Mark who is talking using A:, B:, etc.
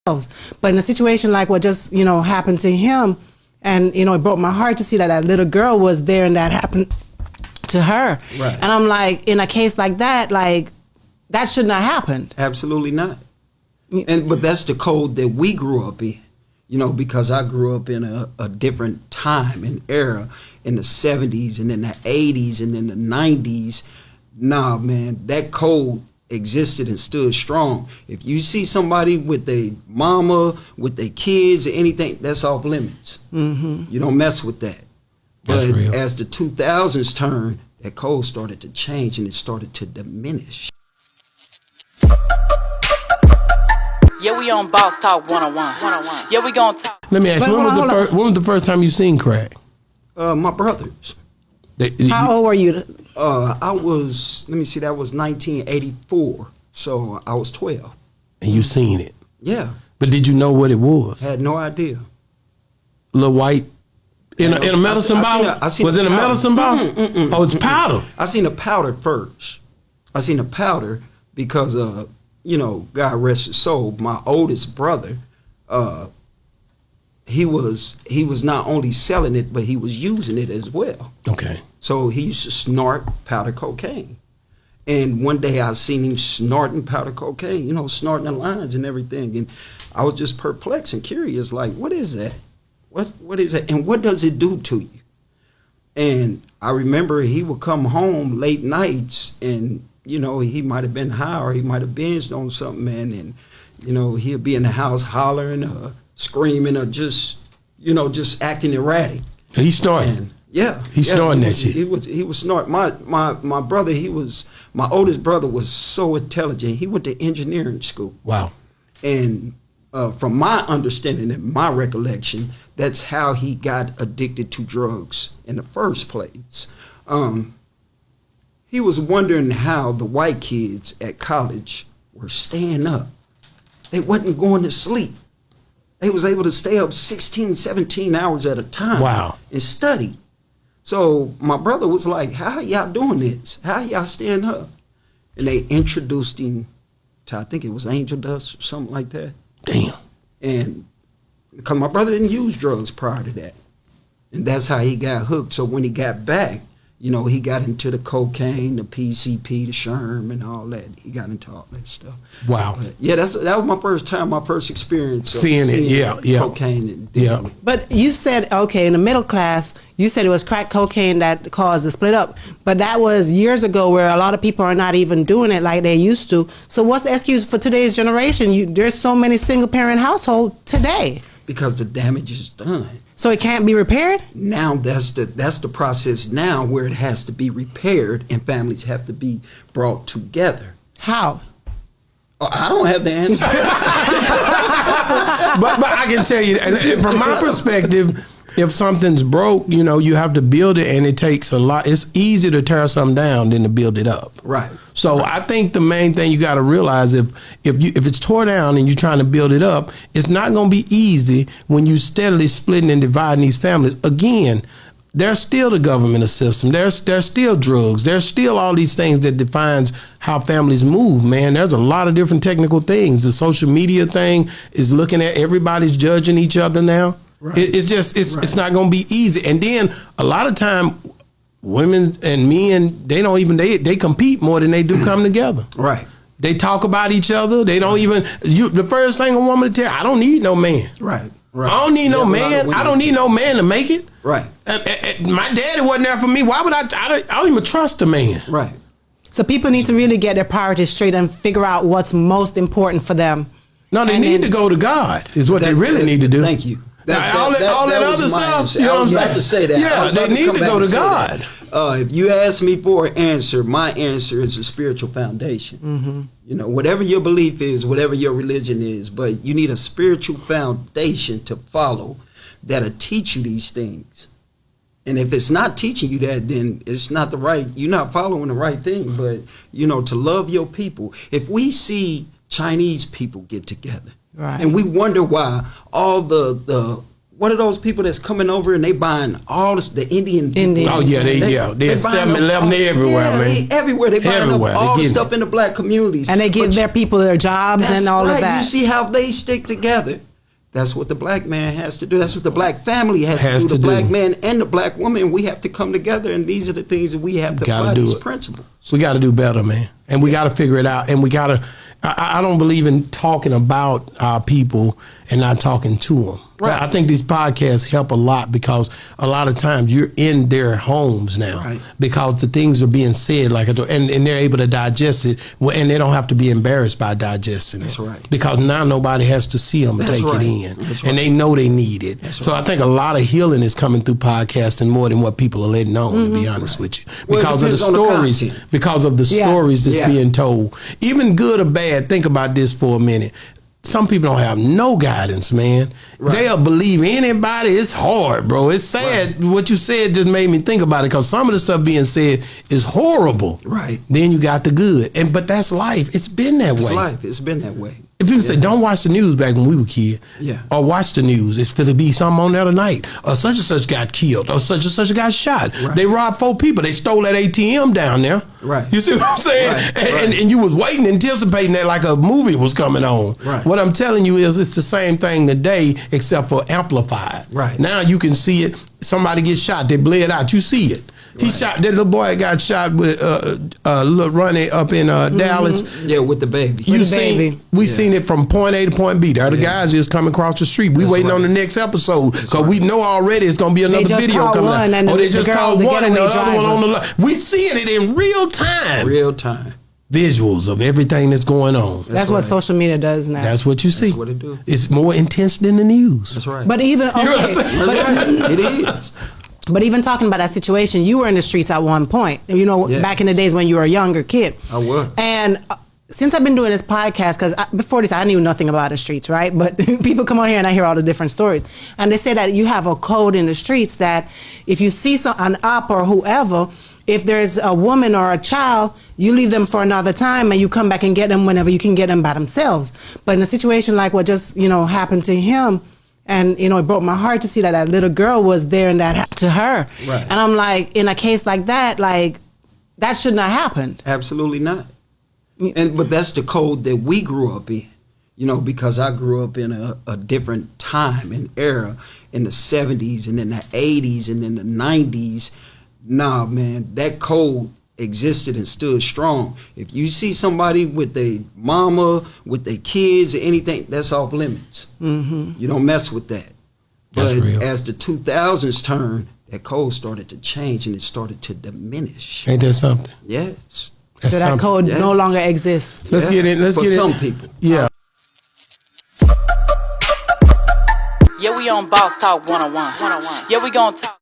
A: But in a situation like what just, happened to him, and, it broke my heart to see that little girl was there and that happened to her.
B: Right.
A: And I'm like, in a case like that, that shouldn't have happened.
B: Absolutely not. But that's the code that we grew up in, because I grew up in a different time and era in the 70s and in the 80s and in the 90s. Nah, man, that code existed and stood strong. If you see somebody with a mama, with their kids or anything, that's off limits.
A: Mm-hmm.
B: You don't mess with that.
C: That's
B: but
C: real.
B: as the 2000s turned, that code started to change and it started to diminish.
D: Yeah, we on Boss Talk 101. Yeah, we gonna talk.
C: Let me ask you, when was the first time you seen crack?
B: My brothers.
A: How old were you?
B: I was, that was 1984. So I was 12.
C: And you seen it?
B: Yeah.
C: But did you know what it was?
B: Had no idea.
C: Little white in a medicine bottle? Was it a medicine bottle? Oh, it's powder.
B: I seen a powder first. I seen a powder because, God rest his soul, my oldest brother, he was not only selling it, but he was using it as well.
C: Okay.
B: So he used to snort powder cocaine. And one day I seen him snorting powder cocaine, snorting the lines and everything. And I was just perplexed and curious, like, what is that? What is that? And what does it do to you? And I remember he would come home late nights and, he might have been high or he might have binged on something, man. And, he'll be in the house hollering, screaming, or just acting erratic.
C: He's snorting.
B: And, yeah.
C: He's snorting that shit.
B: He was snorting. My brother, my oldest brother was so intelligent. He went to engineering school.
C: Wow.
B: And from my understanding and my recollection, that's how he got addicted to drugs in the first place. He was wondering how the white kids at college were staying up. They wasn't going to sleep. They was able to stay up 16, 17 hours at a time.
C: Wow.
B: And study. So my brother was like, how y'all doing this? How y'all staying up? And they introduced him to, I think it was angel dust or something like that.
C: Damn.
B: And because my brother didn't use drugs prior to that. And that's how he got hooked. So when he got back, he got into the cocaine, the PCP, the Sherm, and all that. He got into all that stuff.
C: Wow.
B: But yeah, that was my first time, my first experience of
C: seeing it. Yeah.
B: Cocaine. And
C: yeah.
A: But you said, okay, in the middle class, you said it was crack cocaine that caused the split up. But that was years ago where a lot of people are not even doing it like they used to. So what's the excuse for today's generation? There's so many single parent households today.
B: Because the damage is done.
A: So it can't be repaired?
B: Now that's the process now where it has to be repaired and families have to be brought together.
A: How?
B: Oh, I don't have the answer.
C: but I can tell you, from my perspective, if something's broke, you have to build it, and it takes a lot. It's easier to tear something down than to build it up.
B: Right.
C: So I think the main thing you got to realize, if it's tore down and you're trying to build it up, it's not going to be easy when you steadily splitting and dividing these families. Again, there's still the government system. There's still drugs. There's still all these things that defines how families move, man. There's a lot of different technical things. The social media thing is looking at everybody's judging each other now. Right. It's not going to be easy. And then a lot of time, women and men, they compete more than they do come together.
B: Right.
C: They talk about each other. They don't even, the first thing a woman to tell, I don't need no man.
B: Right.
C: I don't need no man. I don't need no man to make it.
B: Right.
C: My daddy wasn't there for me. Why would I don't even trust a man.
B: Right.
A: So people need to really get their priorities straight and figure out what's most important for them.
C: No, they need to go to God is what they really need to do.
B: Thank you.
C: All that other stuff, you know what I'm saying?
B: To say that.
C: Yeah, they need to go to God.
B: If you ask me for an answer, my answer is a spiritual foundation. Mm-hmm. Whatever your belief is, whatever your religion is, but you need a spiritual foundation to follow that'll teach you these things. And if it's not teaching you that, then it's not you're not following the right thing. But, to love your people. If we see Chinese people get together, right, and we wonder why all the what are those people that's coming over and they buying all this, the Indian people?
A: Indian.
C: Oh yeah, they're 7-Eleven everywhere, man.
B: Everywhere they buying
C: Everywhere.
B: up all
C: They
B: the
C: getting
B: stuff in the black communities,
A: And they give
B: But
A: their people their jobs
B: that's
A: and all
B: right.
A: of that.
B: You see how they stick together. That's what the black man has to do. That's what the black family has to do. The black man and the black woman, we have to come together, and these are the things that we have to apply these principles.
C: We got to do better, man, and we got to figure it out. And we got to. I don't believe in talking about our people and not talking to them.
B: Right.
C: I think these podcasts help a lot because a lot of times you're in their homes now because the things are being said and they're able to digest it, and they don't have to be embarrassed by digesting it.
B: That's right.
C: Because now nobody has to see them take it in, and they know they need it. So I think a lot of healing is coming through podcasting more than what people are letting on. To be honest with you, because of the stories, because of the stories that's being told, even good or bad. Think about this for a minute. Some people don't have no guidance, man. They'll believe anybody. It's hard, bro. It's sad. What you said just made me think about it because some of the stuff being said is horrible.
B: Right.
C: Then you got the good. But that's life. It's been that way.
B: It's life. It's been that way.
C: If people say, don't watch the news back when we were kids, or watch the news, it's going to be something on there tonight, or such and such got killed, or such and such got shot. They robbed 4 people. They stole that ATM down there.
B: Right.
C: You see what I'm saying? And you was waiting, anticipating that like a movie was coming on. What I'm telling you is it's the same thing today, except for amplified. Now you can see it. Somebody gets shot. They bled out. You see it. He shot, that little boy got shot with little Ronnie up in Dallas.
B: Yeah, with the baby.
C: We seen it from point A to point B. The other guys just coming across the street. We waiting on the next episode because we know already it's going to be another video coming out. Or they just called one and the other one on the left. We seeing it in real time.
B: Real time.
C: Visuals of everything that's going on.
A: That's what social media does now.
C: That's what you see.
B: That's what it do.
C: It's more intense than the news.
B: That's right.
A: But even,
B: it is.
A: But even talking about that situation, you were in the streets at one point. You know, back in the days when you were a younger kid.
B: I was.
A: And since I've been doing this podcast, because before this, I knew nothing about the streets, right? But people come on here and I hear all the different stories. And they say that you have a code in the streets that if you see an op or whoever, if there's a woman or a child, you leave them for another time and you come back and get them whenever you can get them by themselves. But in a situation like what just, happened to him, and, it broke my heart to see that that little girl was there and that happened to her.
B: Right.
A: And I'm like, in a case like that shouldn't have happened.
B: Absolutely not. But that's the code that we grew up in, because I grew up in a different time and era in the 70s and in the 80s and in the 90s. Nah, man, that code existed and stood strong. If you see somebody with their mama, with their kids or anything, that's off limits. Mm-hmm. You don't mess with that. But as the 2000s turned, that code started to change and it started to diminish.
C: Ain't that something?
B: Yes.
A: So that code no longer exists.
C: Let's get it.
B: For some people.
C: Yeah.
D: Yeah, we on Boss Talk 101. Yeah, we gonna talk.